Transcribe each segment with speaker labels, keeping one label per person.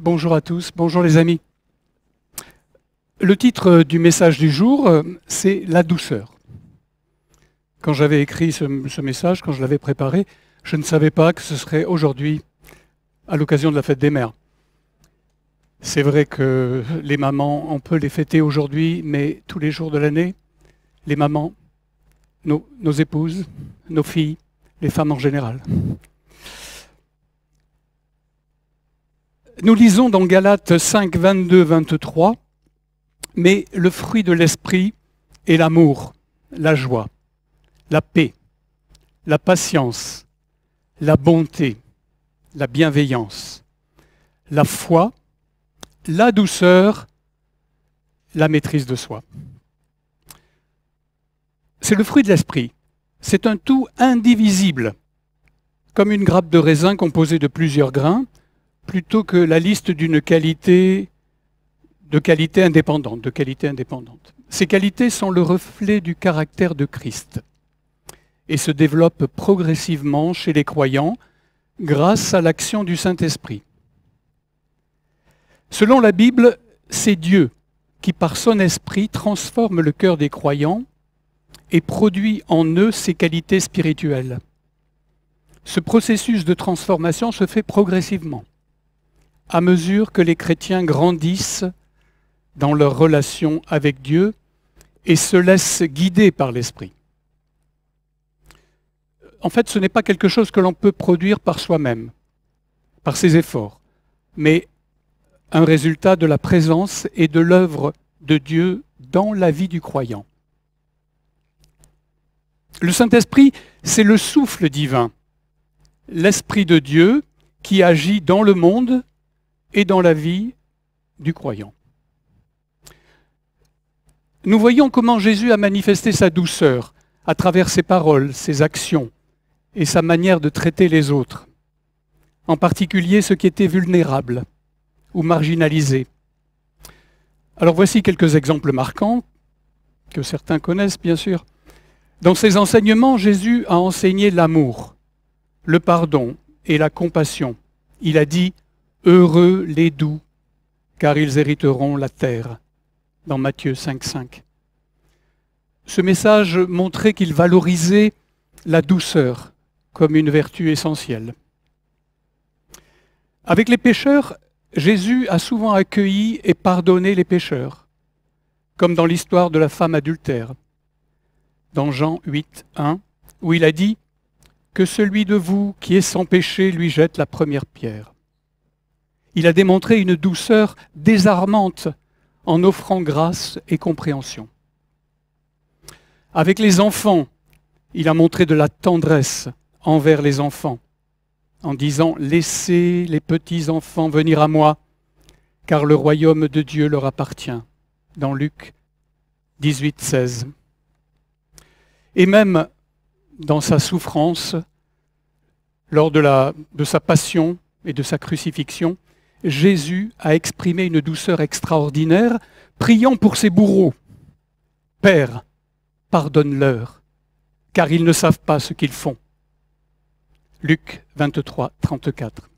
Speaker 1: Bonjour à tous, bonjour les amis. Le titre du message du jour, c'est la douceur. Quand j'avais écrit ce message, quand je l'avais préparé, je ne savais pas que ce serait aujourd'hui, à l'occasion de la fête des mères. C'est vrai que les mamans, on peut les fêter aujourd'hui, mais tous les jours de l'année, les mamans, nos épouses, nos filles, les femmes en général. Nous lisons dans Galates 5, 22, 23, « Mais le fruit de l'esprit est l'amour, la joie, la paix, la patience, la bonté, la bienveillance, la foi, la douceur, la maîtrise de soi. » C'est le fruit de l'esprit. C'est un tout indivisible, comme une grappe de raisin composée de plusieurs grains, plutôt que la liste d'une qualité indépendante. Ces qualités sont le reflet du caractère de Christ et se développent progressivement chez les croyants grâce à l'action du Saint-Esprit. Selon la Bible, c'est Dieu qui, par son esprit, transforme le cœur des croyants et produit en eux ces qualités spirituelles. Ce processus de transformation se fait progressivement, à mesure que les chrétiens grandissent dans leur relation avec Dieu et se laissent guider par l'Esprit. En fait, ce n'est pas quelque chose que l'on peut produire par soi-même, par ses efforts, mais un résultat de la présence et de l'œuvre de Dieu dans la vie du croyant. Le Saint-Esprit, c'est le souffle divin, l'Esprit de Dieu qui agit dans le monde et dans la vie du croyant. Nous voyons comment Jésus a manifesté sa douceur à travers ses paroles, ses actions et sa manière de traiter les autres, en particulier ceux qui étaient vulnérables ou marginalisés. Alors voici quelques exemples marquants, que certains connaissent bien sûr. Dans ses enseignements, Jésus a enseigné l'amour, le pardon et la compassion. Il a dit « Heureux les doux, car ils hériteront la terre » dans Matthieu 5, 5. Ce message montrait qu'il valorisait la douceur comme une vertu essentielle. Avec les pécheurs, Jésus a souvent accueilli et pardonné les pécheurs, comme dans l'histoire de la femme adultère, dans Jean 8, 1, où il a dit « Que celui de vous qui est sans péché lui jette la première pierre ». Il a démontré une douceur désarmante en offrant grâce et compréhension. Avec les enfants, il a montré de la tendresse envers les enfants, en disant « Laissez les petits enfants venir à moi, car le royaume de Dieu leur appartient » dans Luc 18, 16. Et même dans sa souffrance, lors de sa passion et de sa crucifixion, Jésus a exprimé une douceur extraordinaire, priant pour ses bourreaux. « Père, pardonne-leur, car ils ne savent pas ce qu'ils font. » Luc 23, 34.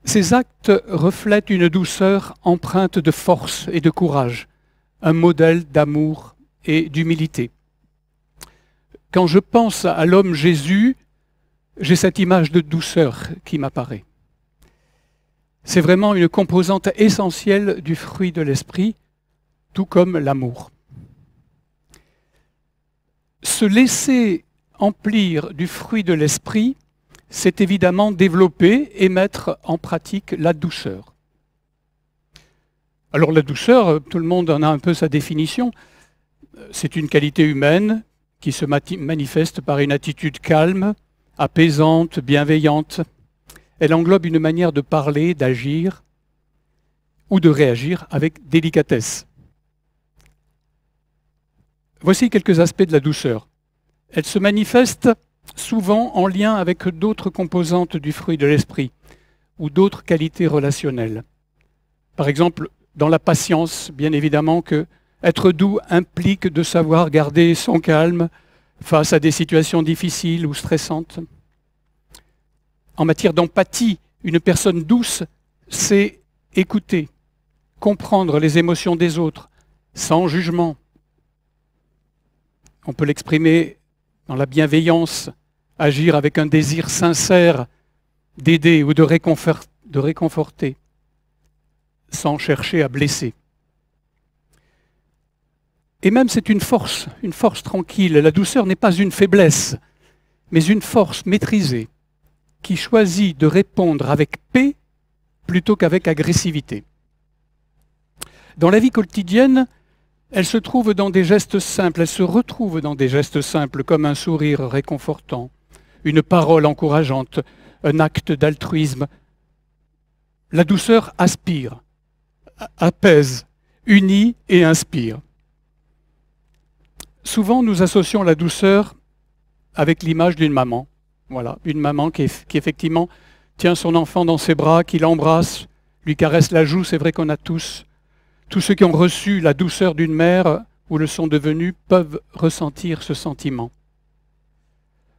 Speaker 1: Ces actes reflètent une douceur empreinte de force et de courage, un modèle d'amour et d'humilité. Quand je pense à l'homme Jésus, j'ai cette image de douceur qui m'apparaît. C'est vraiment une composante essentielle du fruit de l'esprit, tout comme l'amour. Se laisser emplir du fruit de l'esprit, c'est évidemment développer et mettre en pratique la douceur. Alors la douceur, tout le monde en a un peu sa définition. C'est une qualité humaine qui se manifeste par une attitude calme, apaisante, bienveillante. Elle englobe une manière de parler, d'agir ou de réagir avec délicatesse. Voici quelques aspects de la douceur. Elle se manifeste souvent en lien avec d'autres composantes du fruit de l'esprit ou d'autres qualités relationnelles. Par exemple, dans la patience, bien évidemment que être doux implique de savoir garder son calme face à des situations difficiles ou stressantes. En matière d'empathie, une personne douce c'est écouter, comprendre les émotions des autres, sans jugement. On peut l'exprimer dans la bienveillance, agir avec un désir sincère d'aider ou de réconforter, sans chercher à blesser. Et même c'est une force tranquille. La douceur n'est pas une faiblesse, mais une force maîtrisée qui choisit de répondre avec paix plutôt qu'avec agressivité. Dans la vie quotidienne, elle se trouve dans des gestes simples, elle se retrouve dans des gestes simples comme un sourire réconfortant, une parole encourageante, un acte d'altruisme. La douceur aspire, apaise, unit et inspire. Souvent, nous associons la douceur avec l'image d'une maman. Voilà, une maman qui effectivement tient son enfant dans ses bras, qui l'embrasse, lui caresse la joue. C'est vrai qu'on a tous ceux qui ont reçu la douceur d'une mère ou le sont devenus peuvent ressentir ce sentiment.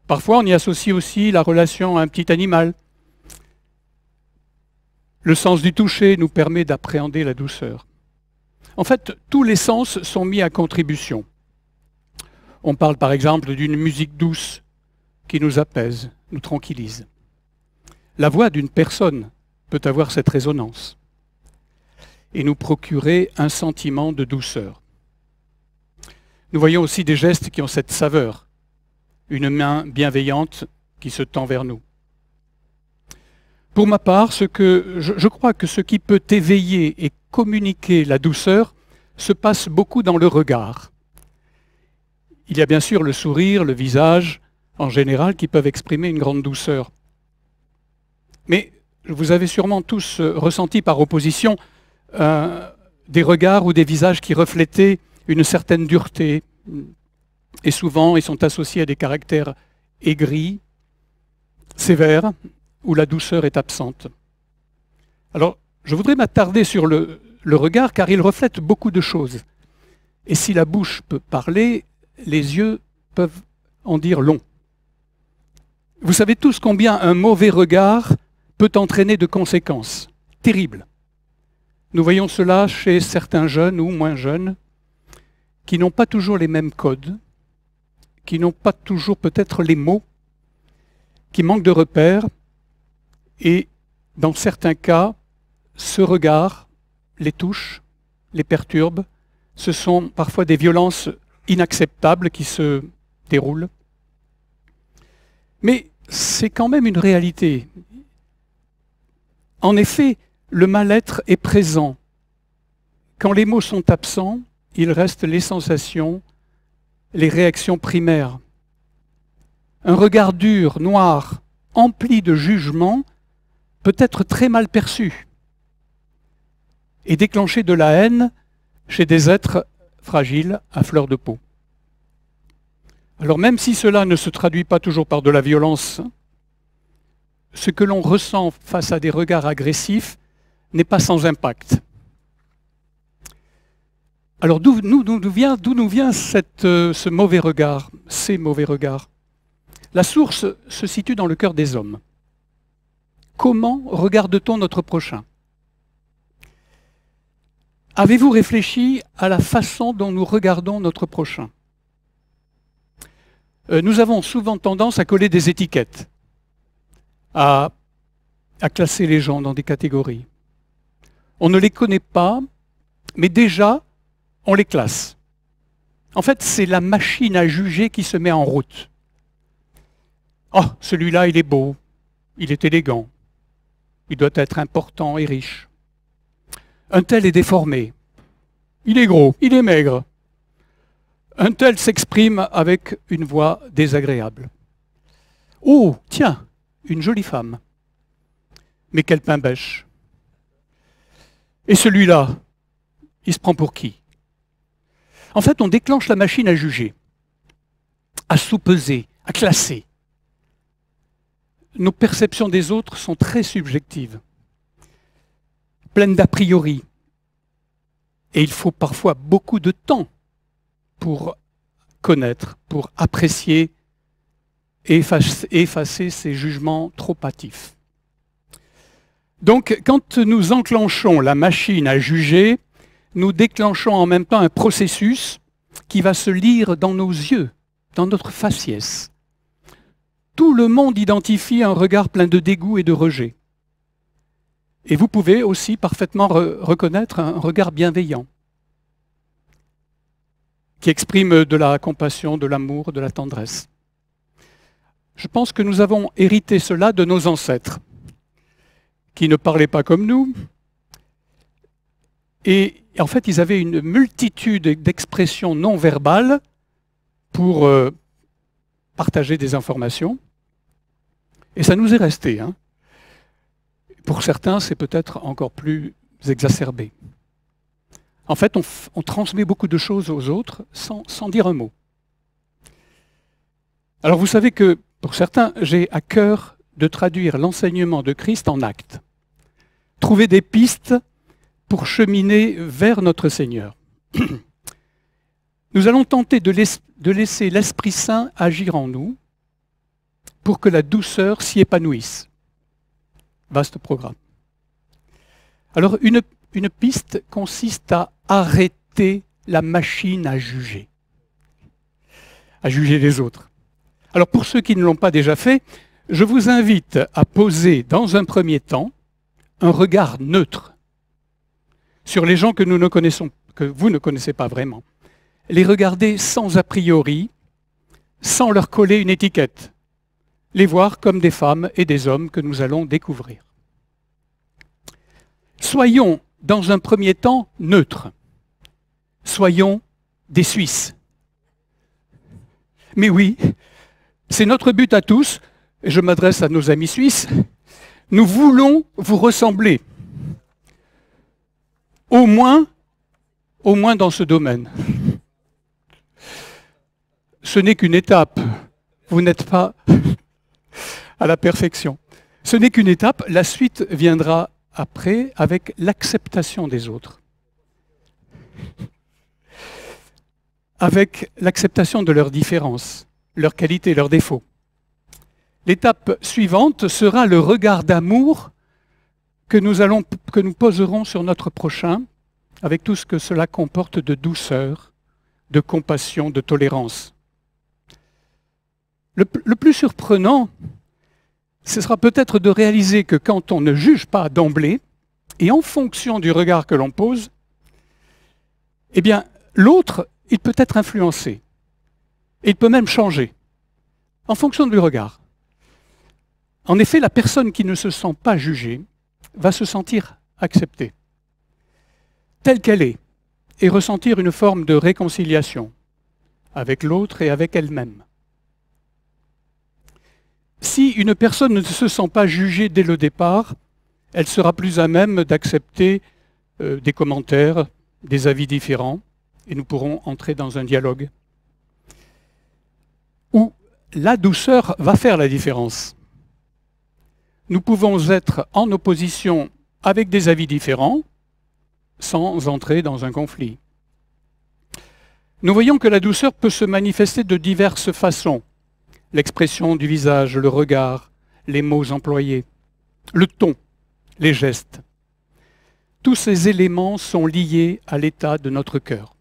Speaker 1: Parfois, on y associe aussi la relation à un petit animal. Le sens du toucher nous permet d'appréhender la douceur. En fait, tous les sens sont mis à contribution. On parle par exemple d'une musique douce qui nous apaise, nous tranquillise. La voix d'une personne peut avoir cette résonance et nous procurer un sentiment de douceur. Nous voyons aussi des gestes qui ont cette saveur, une main bienveillante qui se tend vers nous. Pour ma part, je crois que ce qui peut éveiller et communiquer la douceur se passe beaucoup dans le regard. Il y a bien sûr le sourire, le visage, en général, qui peuvent exprimer une grande douceur. Mais vous avez sûrement tous ressenti par opposition des regards ou des visages qui reflétaient une certaine dureté. Et souvent, ils sont associés à des caractères aigris, sévères, où la douceur est absente. Alors, je voudrais m'attarder sur le regard, car il reflète beaucoup de choses. Et si la bouche peut parler, les yeux peuvent en dire long. Vous savez tous combien un mauvais regard peut entraîner de conséquences terribles. Nous voyons cela chez certains jeunes ou moins jeunes qui n'ont pas toujours les mêmes codes, qui n'ont pas toujours peut-être les mots, qui manquent de repères et dans certains cas, ce regard les touche, les perturbe. Ce sont parfois des violences inacceptables qui se déroulent. Mais c'est quand même une réalité. En effet, le mal-être est présent. Quand les mots sont absents, il reste les sensations, les réactions primaires. Un regard dur, noir, empli de jugement, peut être très mal perçu et déclencher de la haine chez des êtres fragiles à fleur de peau. Alors même si cela ne se traduit pas toujours par de la violence, ce que l'on ressent face à des regards agressifs n'est pas sans impact. Alors d'où nous vient ce mauvais regard, ces mauvais regards? La source se situe dans le cœur des hommes. Comment regarde-t-on notre prochain? Avez-vous réfléchi à la façon dont nous regardons notre prochain? Nous avons souvent tendance à coller des étiquettes, à classer les gens dans des catégories. On ne les connaît pas, mais déjà, on les classe. En fait, c'est la machine à juger qui se met en route. Oh, celui-là, il est beau, il est élégant, il doit être important et riche. Un tel est déformé, il est gros, il est maigre. Un tel s'exprime avec une voix désagréable. Oh, tiens, une jolie femme. Mais quel pain bêche. Et celui-là, il se prend pour qui? En fait, on déclenche la machine à juger, à sous-peser, à classer. Nos perceptions des autres sont très subjectives, pleines d'a priori. Et il faut parfois beaucoup de temps pour connaître, pour apprécier et effacer ces jugements trop hâtifs. Donc, quand nous enclenchons la machine à juger, nous déclenchons en même temps un processus qui va se lire dans nos yeux, dans notre faciès. Tout le monde identifie un regard plein de dégoût et de rejet. Et vous pouvez aussi parfaitement reconnaître un regard bienveillant, qui exprime de la compassion, de l'amour, de la tendresse. Je pense que nous avons hérité cela de nos ancêtres, qui ne parlaient pas comme nous. Et en fait, ils avaient une multitude d'expressions non verbales pour partager des informations. Et ça nous est resté. Hein. Pour certains, c'est peut-être encore plus exacerbé. En fait, on transmet beaucoup de choses aux autres sans dire un mot. Alors vous savez que, pour certains, j'ai à cœur de traduire l'enseignement de Christ en actes. Trouver des pistes pour cheminer vers notre Seigneur. Nous allons tenter de laisser l'Esprit Saint agir en nous pour que la douceur s'y épanouisse. Vaste programme. Alors, une piste consiste à arrêter la machine à juger les autres. Alors, pour ceux qui ne l'ont pas déjà fait, je vous invite à poser dans un premier temps un regard neutre sur les gens que vous ne connaissez pas vraiment. Les regarder sans a priori, sans leur coller une étiquette. Les voir comme des femmes et des hommes que nous allons découvrir. Soyons, dans un premier temps, neutres. Soyons des Suisses. Mais oui, c'est notre but à tous, et je m'adresse à nos amis suisses, nous voulons vous ressembler. Au moins dans ce domaine. Ce n'est qu'une étape. Vous n'êtes pas à la perfection. Ce n'est qu'une étape. La suite viendra après avec l'acceptation des autres. Avec l'acceptation de leurs différences, leurs qualités, leurs défauts. L'étape suivante sera le regard d'amour que nous poserons sur notre prochain, avec tout ce que cela comporte de douceur, de compassion, de tolérance. Le plus surprenant, ce sera peut-être de réaliser que quand on ne juge pas d'emblée, et en fonction du regard que l'on pose, eh bien, l'autre, il peut être influencé. Et il peut même changer, en fonction du regard. En effet, la personne qui ne se sent pas jugée va se sentir acceptée, telle qu'elle est, et ressentir une forme de réconciliation avec l'autre et avec elle-même. Si une personne ne se sent pas jugée dès le départ, elle sera plus à même d'accepter des commentaires, des avis différents, et nous pourrons entrer dans un dialogue où la douceur va faire la différence. Nous pouvons être en opposition avec des avis différents sans entrer dans un conflit. Nous voyons que la douceur peut se manifester de diverses façons. L'expression du visage, le regard, les mots employés, le ton, les gestes. Tous ces éléments sont liés à l'état de notre cœur.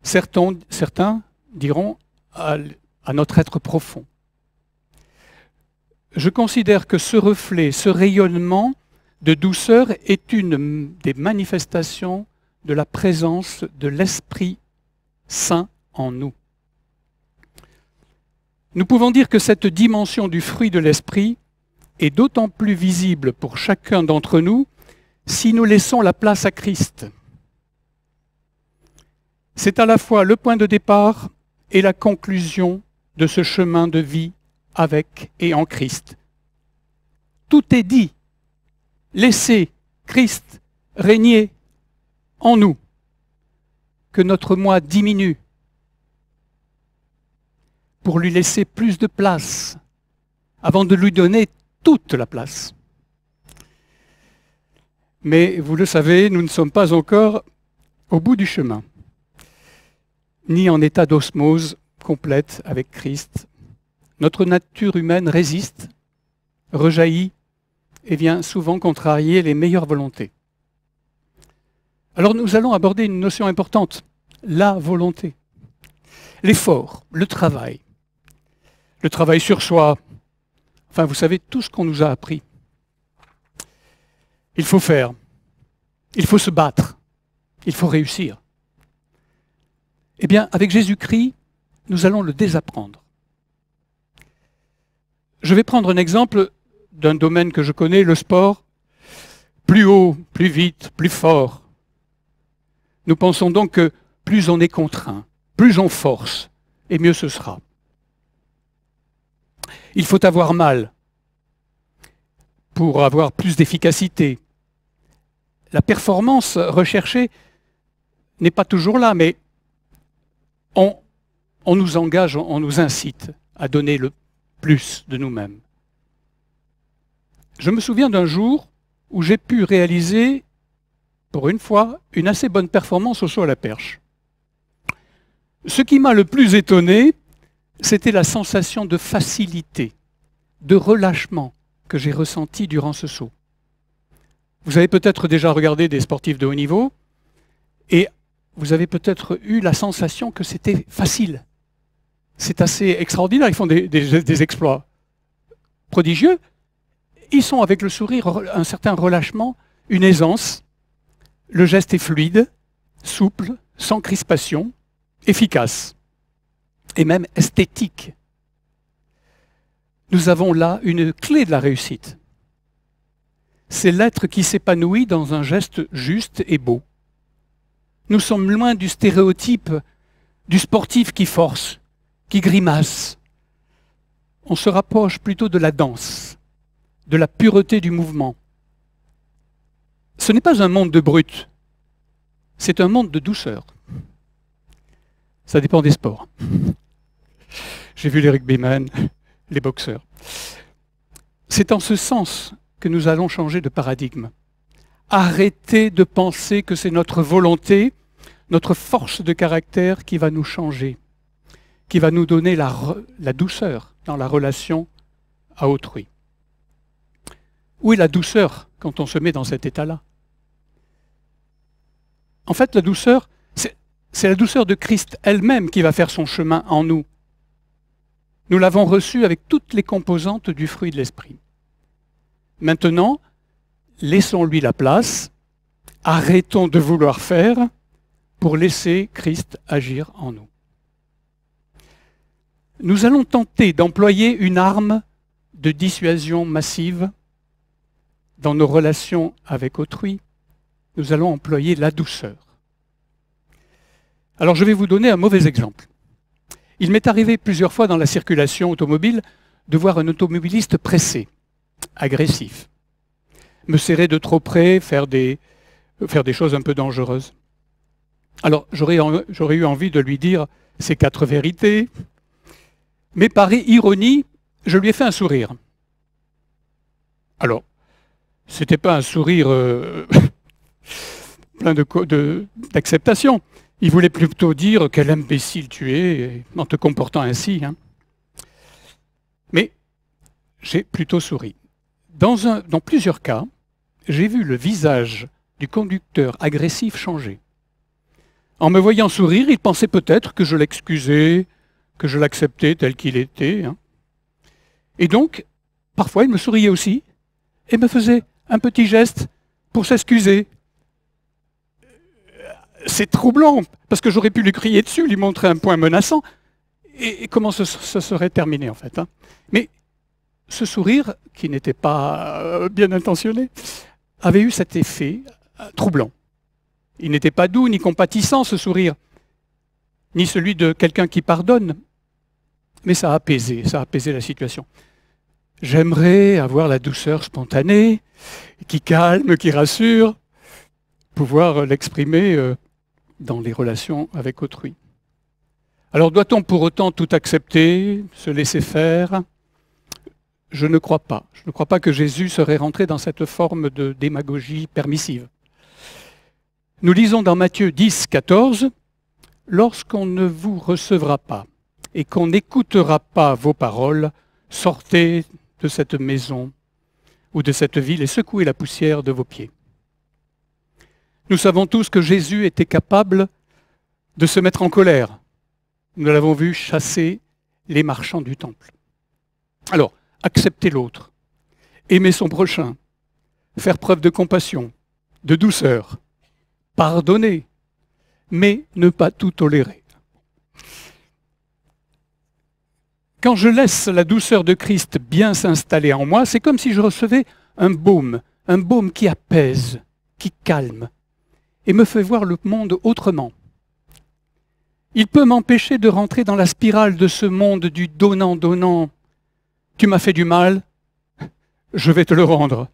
Speaker 1: Certains diront à notre être profond. Je considère que ce reflet, ce rayonnement de douceur est une des manifestations de la présence de l'Esprit Saint en nous. Nous pouvons dire que cette dimension du fruit de l'Esprit est d'autant plus visible pour chacun d'entre nous si nous laissons la place à Christ. C'est à la fois le point de départ et la conclusion de ce chemin de vie avec et en Christ. Tout est dit. Laissez Christ régner en nous. Que notre moi diminue pour lui laisser plus de place avant de lui donner toute la place. Mais vous le savez, nous ne sommes pas encore au bout du chemin, ni en état d'osmose complète avec Christ. Notre nature humaine résiste, rejaillit et vient souvent contrarier les meilleures volontés. Alors nous allons aborder une notion importante, la volonté. L'effort, le travail sur soi, enfin vous savez tout ce qu'on nous a appris. Il faut faire, il faut se battre, il faut réussir. Eh bien, avec Jésus-Christ, nous allons le désapprendre. Je vais prendre un exemple d'un domaine que je connais, le sport. Plus haut, plus vite, plus fort. Nous pensons donc que plus on est contraint, plus on force, et mieux ce sera. Il faut avoir mal pour avoir plus d'efficacité. La performance recherchée n'est pas toujours là, mais on nous engage, on nous incite à donner le plus de nous-mêmes. Je me souviens d'un jour où j'ai pu réaliser, pour une fois, une assez bonne performance au saut à la perche. Ce qui m'a le plus étonné, c'était la sensation de facilité, de relâchement que j'ai ressenti durant ce saut. Vous avez peut-être déjà regardé des sportifs de haut niveau et vous avez peut-être eu la sensation que c'était facile. C'est assez extraordinaire, ils font des exploits prodigieux. Ils sont avec le sourire, un certain relâchement, une aisance. Le geste est fluide, souple, sans crispation, efficace et même esthétique. Nous avons là une clé de la réussite. C'est l'être qui s'épanouit dans un geste juste et beau. Nous sommes loin du stéréotype du sportif qui force, qui grimace. On se rapproche plutôt de la danse, de la pureté du mouvement. Ce n'est pas un monde de brut, c'est un monde de douceur. Ça dépend des sports. J'ai vu les rugbymen, les boxeurs. C'est en ce sens que nous allons changer de paradigme. Arrêtez de penser que c'est notre volonté, notre force de caractère qui va nous changer, qui va nous donner la douceur dans la relation à autrui. Où est la douceur quand on se met dans cet état-là? En fait, la douceur, c'est la douceur de Christ elle-même qui va faire son chemin en nous. Nous l'avons reçue avec toutes les composantes du fruit de l'esprit. Maintenant, laissons-lui la place, arrêtons de vouloir faire pour laisser Christ agir en nous. Nous allons tenter d'employer une arme de dissuasion massive dans nos relations avec autrui. Nous allons employer la douceur. Alors je vais vous donner un mauvais exemple. Il m'est arrivé plusieurs fois dans la circulation automobile de voir un automobiliste pressé, agressif, me serrer de trop près, faire des choses un peu dangereuses. Alors j'aurais eu envie de lui dire ces 4 vérités, mais par ironie, je lui ai fait un sourire. Alors, c'était pas un sourire plein d'acceptation. Il voulait plutôt dire quel imbécile tu es en te comportant ainsi. Hein. Mais j'ai plutôt souri. Dans plusieurs cas, j'ai vu le visage du conducteur agressif changer. En me voyant sourire, il pensait peut-être que je l'excusais, que je l'acceptais tel qu'il était. Hein. Et donc, parfois, il me souriait aussi et me faisait un petit geste pour s'excuser. C'est troublant, parce que j'aurais pu lui crier dessus, lui montrer un point menaçant, et comment ce serait terminé en fait. Hein. Mais ce sourire, qui n'était pas bien intentionné, avait eu cet effet troublant. Il n'était pas doux ni compatissant ce sourire, ni celui de quelqu'un qui pardonne, mais ça a apaisé la situation. J'aimerais avoir la douceur spontanée, qui calme, qui rassure, pouvoir l'exprimer dans les relations avec autrui. Alors doit-on pour autant tout accepter, se laisser faire? Je ne crois pas. Je ne crois pas que Jésus serait rentré dans cette forme de démagogie permissive. Nous lisons dans Matthieu 10, 14, « Lorsqu'on ne vous recevra pas et qu'on n'écoutera pas vos paroles, sortez de cette maison ou de cette ville et secouez la poussière de vos pieds. Nous savons tous que Jésus était capable de se mettre en colère. Nous l'avons vu chasser les marchands du temple. Alors, accepter l'autre, aimer son prochain, faire preuve de compassion, de douceur, pardonner, mais ne pas tout tolérer. Quand je laisse la douceur de Christ bien s'installer en moi, c'est comme si je recevais un baume qui apaise, qui calme, et me fait voir le monde autrement. Il peut m'empêcher de rentrer dans la spirale de ce monde du donnant-donnant. Tu m'as fait du mal, je vais te le rendre.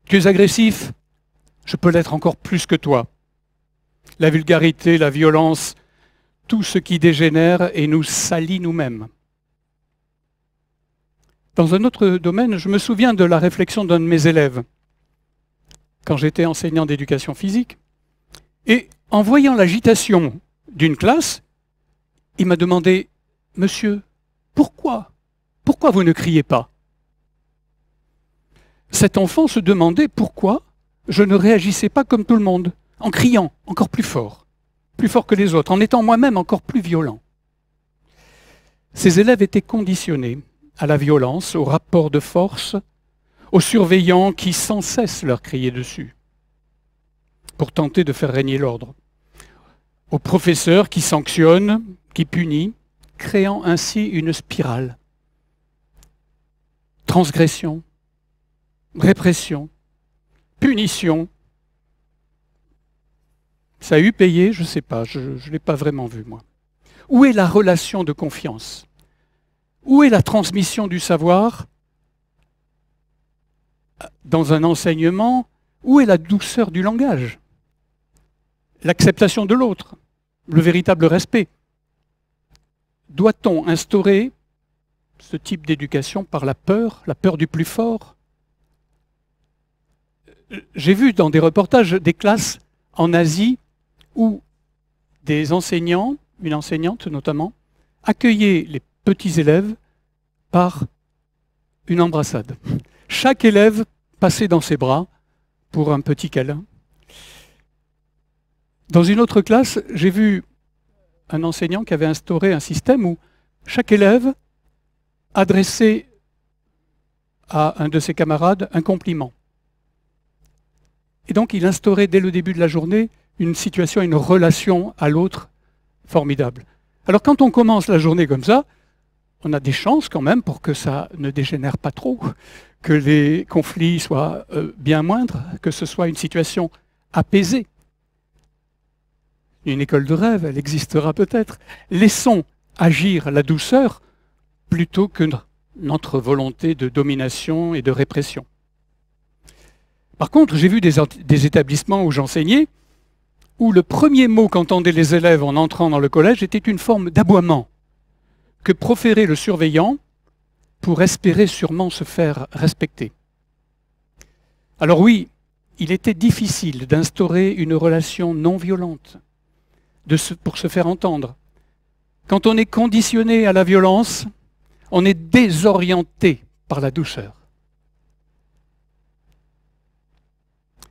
Speaker 1: Tu es agressif, je peux l'être encore plus que toi. La vulgarité, la violence, tout ce qui dégénère et nous salit nous-mêmes. Dans un autre domaine, je me souviens de la réflexion d'un de mes élèves, quand j'étais enseignant d'éducation physique. Et en voyant l'agitation d'une classe, il m'a demandé « Monsieur, pourquoi vous ne criez pas ?» Cet enfant se demandait pourquoi je ne réagissais pas comme tout le monde, en criant encore plus fort que les autres, en étant moi-même encore plus violent. Ces élèves étaient conditionnés à la violence, au rapport de force, aux surveillants qui sans cesse leur criaient dessus pour tenter de faire régner l'ordre, aux professeurs qui sanctionnent, qui punit, créant ainsi une spirale. Transgression, répression, punition. Ça a eu payé, je ne sais pas, je ne l'ai pas vraiment vu moi. Où est la relation de confiance? Où est la transmission du savoir dans un enseignement? Où est la douceur du langage? L'acceptation de l'autre, le véritable respect. Doit-on instaurer ce type d'éducation par la peur du plus fort? J'ai vu dans des reportages des classes en Asie où des enseignants, une enseignante notamment, accueillaient les petits élèves par une embrassade. Chaque élève passait dans ses bras pour un petit câlin. Dans une autre classe, j'ai vu un enseignant qui avait instauré un système où chaque élève adressait à un de ses camarades un compliment. Et donc il instaurait dès le début de la journée une situation, une relation à l'autre formidable. Alors quand on commence la journée comme ça, on a des chances quand même pour que ça ne dégénère pas trop, que les conflits soient bien moindres, que ce soit une situation apaisée. Une école de rêve, elle existera peut-être. Laissons agir la douceur plutôt que notre volonté de domination et de répression. Par contre, j'ai vu des établissements où j'enseignais, où le premier mot qu'entendaient les élèves en entrant dans le collège était une forme d'aboiement que proférait le surveillant pour espérer sûrement se faire respecter. Alors oui, il était difficile d'instaurer une relation non violente pour se faire entendre. Quand on est conditionné à la violence, on est désorienté par la douceur.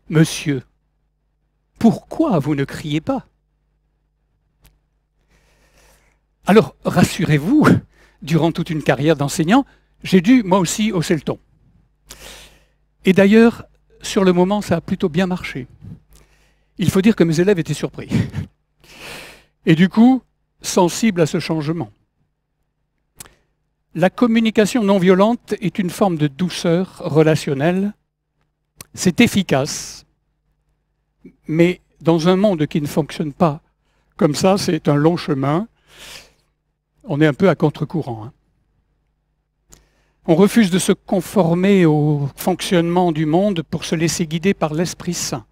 Speaker 1: Monsieur, pourquoi vous ne criez pas? Alors, rassurez-vous, durant toute une carrière d'enseignant, j'ai dû, moi aussi, hausser le ton. Et d'ailleurs, sur le moment, ça a plutôt bien marché. Il faut dire que mes élèves étaient surpris. Et du coup, sensibles à ce changement. La communication non violente est une forme de douceur relationnelle. C'est efficace, mais dans un monde qui ne fonctionne pas comme ça, c'est un long chemin. On est un peu à contre-courant. On refuse de se conformer au fonctionnement du monde pour se laisser guider par l'Esprit Saint,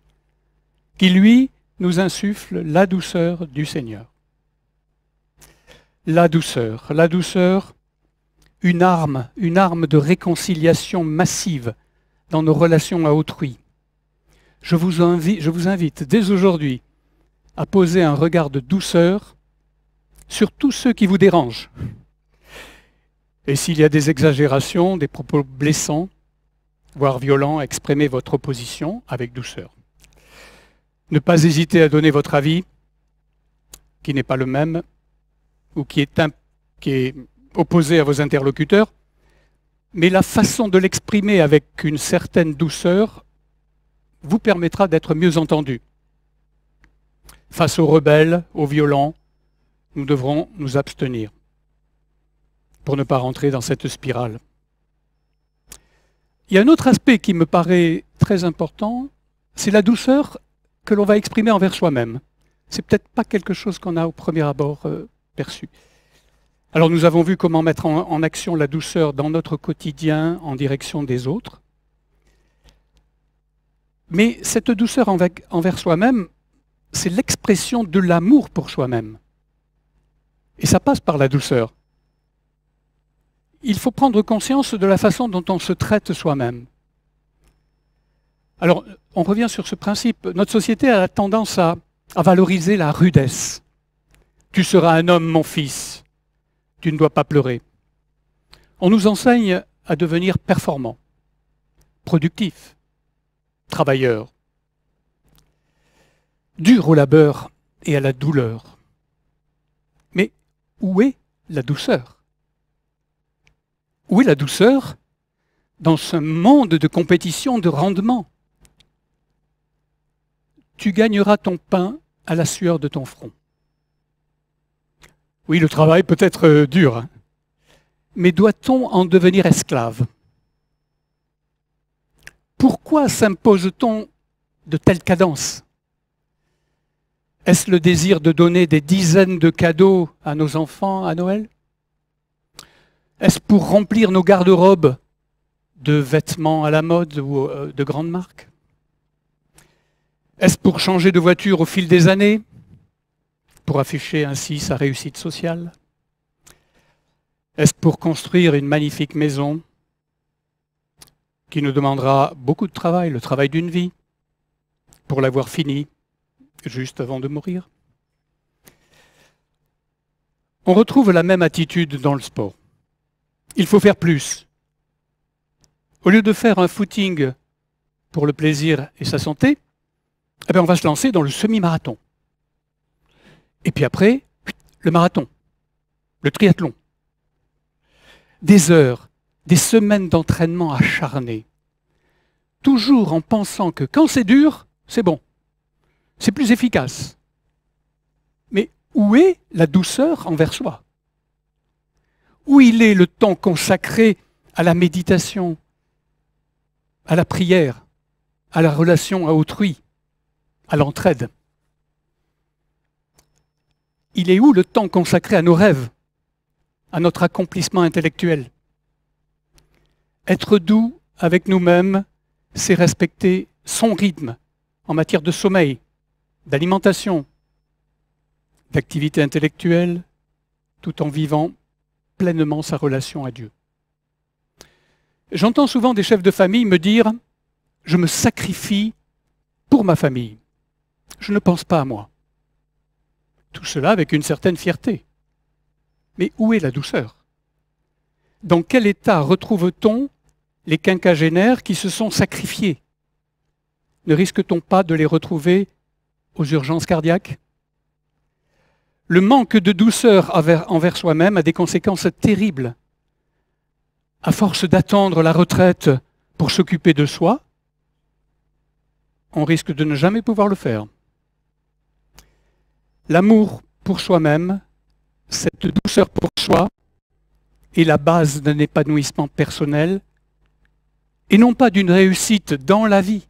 Speaker 1: qui, lui, nous insuffle la douceur du Seigneur. La douceur, une arme de réconciliation massive dans nos relations à autrui. Je vous invite dès aujourd'hui à poser un regard de douceur sur tous ceux qui vous dérangent. Et s'il y a des exagérations, des propos blessants, voire violent, exprimez votre opposition avec douceur. Ne pas hésiter à donner votre avis, qui n'est pas le même, ou qui est opposé à vos interlocuteurs, mais la façon de l'exprimer avec une certaine douceur vous permettra d'être mieux entendu. Face aux rebelles, aux violents, nous devrons nous abstenir pour ne pas rentrer dans cette spirale. Il y a un autre aspect qui me paraît très important, c'est la douceur que l'on va exprimer envers soi-même. C'est peut-être pas quelque chose qu'on a au premier abord perçu. Alors nous avons vu comment mettre en action la douceur dans notre quotidien en direction des autres. Mais cette douceur envers soi-même, c'est l'expression de l'amour pour soi-même. Et ça passe par la douceur. Il faut prendre conscience de la façon dont on se traite soi-même. Alors, on revient sur ce principe. Notre société a tendance à valoriser la rudesse. Tu seras un homme, mon fils. Tu ne dois pas pleurer. On nous enseigne à devenir performant, productif, travailleur, dur au labeur et à la douleur. Mais où est la douceur? Où est la douceur dans ce monde de compétition, de rendement? Tu gagneras ton pain à la sueur de ton front. Oui, le travail peut être dur, hein, mais doit-on en devenir esclave? Pourquoi s'impose-t-on de telles cadences? Est-ce le désir de donner des dizaines de cadeaux à nos enfants à Noël? Est-ce pour remplir nos garde-robes de vêtements à la mode ou de grandes marques? Est-ce pour changer de voiture au fil des années? Pour afficher ainsi sa réussite sociale? Est-ce pour construire une magnifique maison qui nous demandera beaucoup de travail, le travail d'une vie, pour l'avoir finie juste avant de mourir? On retrouve la même attitude dans le sport. Il faut faire plus. Au lieu de faire un footing pour le plaisir et sa santé, eh bien on va se lancer dans le semi-marathon. Et puis après, le marathon, le triathlon. Des heures, des semaines d'entraînement acharné, toujours en pensant que quand c'est dur, c'est bon, c'est plus efficace. Mais où est la douceur envers soi? Où il est le temps consacré à la méditation, à la prière, à la relation à autrui, à l'entraide? Il est où le temps consacré à nos rêves, à notre accomplissement intellectuel? Être doux avec nous-mêmes, c'est respecter son rythme en matière de sommeil, d'alimentation, d'activité intellectuelle, tout en vivant pleinement sa relation à Dieu. J'entends souvent des chefs de famille me dire « Je me sacrifie pour ma famille. Je ne pense pas à moi. » Tout cela avec une certaine fierté. Mais où est la douceur? Dans quel état retrouve-t-on les quinquagénaires qui se sont sacrifiés? Ne risque-t-on pas de les retrouver aux urgences cardiaques? Le manque de douceur envers soi-même a des conséquences terribles. À force d'attendre la retraite pour s'occuper de soi, on risque de ne jamais pouvoir le faire. L'amour pour soi-même, cette douceur pour soi, est la base d'un épanouissement personnel et non pas d'une réussite dans la vie,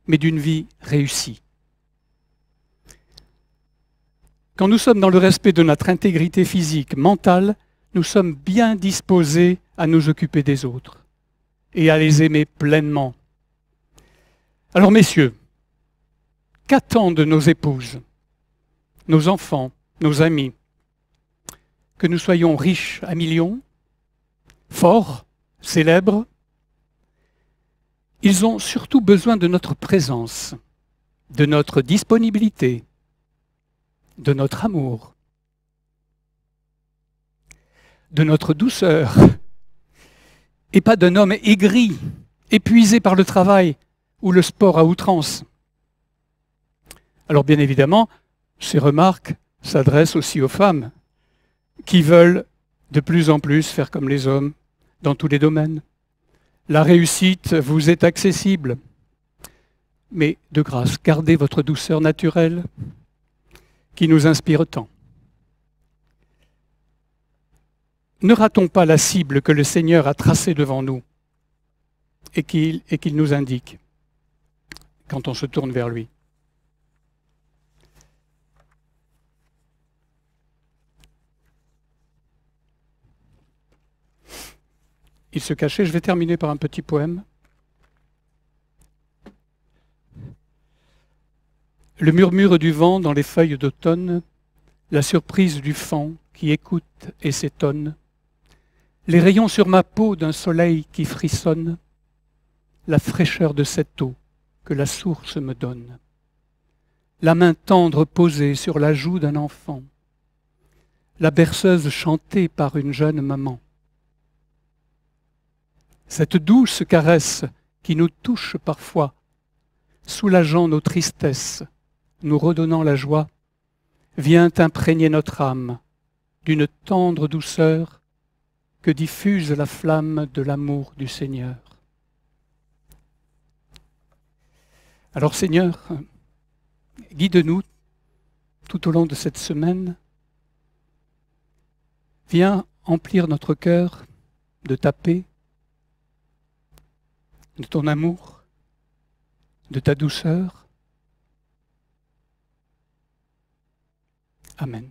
Speaker 1: mais d'une vie réussie. Quand nous sommes dans le respect de notre intégrité physique, mentale, nous sommes bien disposés à nous occuper des autres et à les aimer pleinement. Alors messieurs, qu'attendent nos épouses, nos enfants, nos amis? Que nous soyons riches à millions, forts, célèbres? Ils ont surtout besoin de notre présence, de notre disponibilité, de notre amour, de notre douceur et pas d'un homme aigri, épuisé par le travail ou le sport à outrance. Alors bien évidemment, ces remarques s'adressent aussi aux femmes qui veulent de plus en plus faire comme les hommes dans tous les domaines. La réussite vous est accessible, mais de grâce, gardez votre douceur naturelle qui nous inspire tant. Ne ratons pas la cible que le Seigneur a tracée devant nous et qu'il nous indique quand on se tourne vers lui. Il se cachait, je vais terminer par un petit poème. Le murmure du vent dans les feuilles d'automne, la surprise du faon qui écoute et s'étonne, les rayons sur ma peau d'un soleil qui frissonne, la fraîcheur de cette eau que la source me donne, la main tendre posée sur la joue d'un enfant, la berceuse chantée par une jeune maman. Cette douce caresse qui nous touche parfois, soulageant nos tristesses, nous redonnant la joie, vient imprégner notre âme d'une tendre douceur que diffuse la flamme de l'amour du Seigneur. Alors Seigneur, guide-nous tout au long de cette semaine. Viens emplir notre cœur de ta paix, de ton amour, de ta douceur. Amen.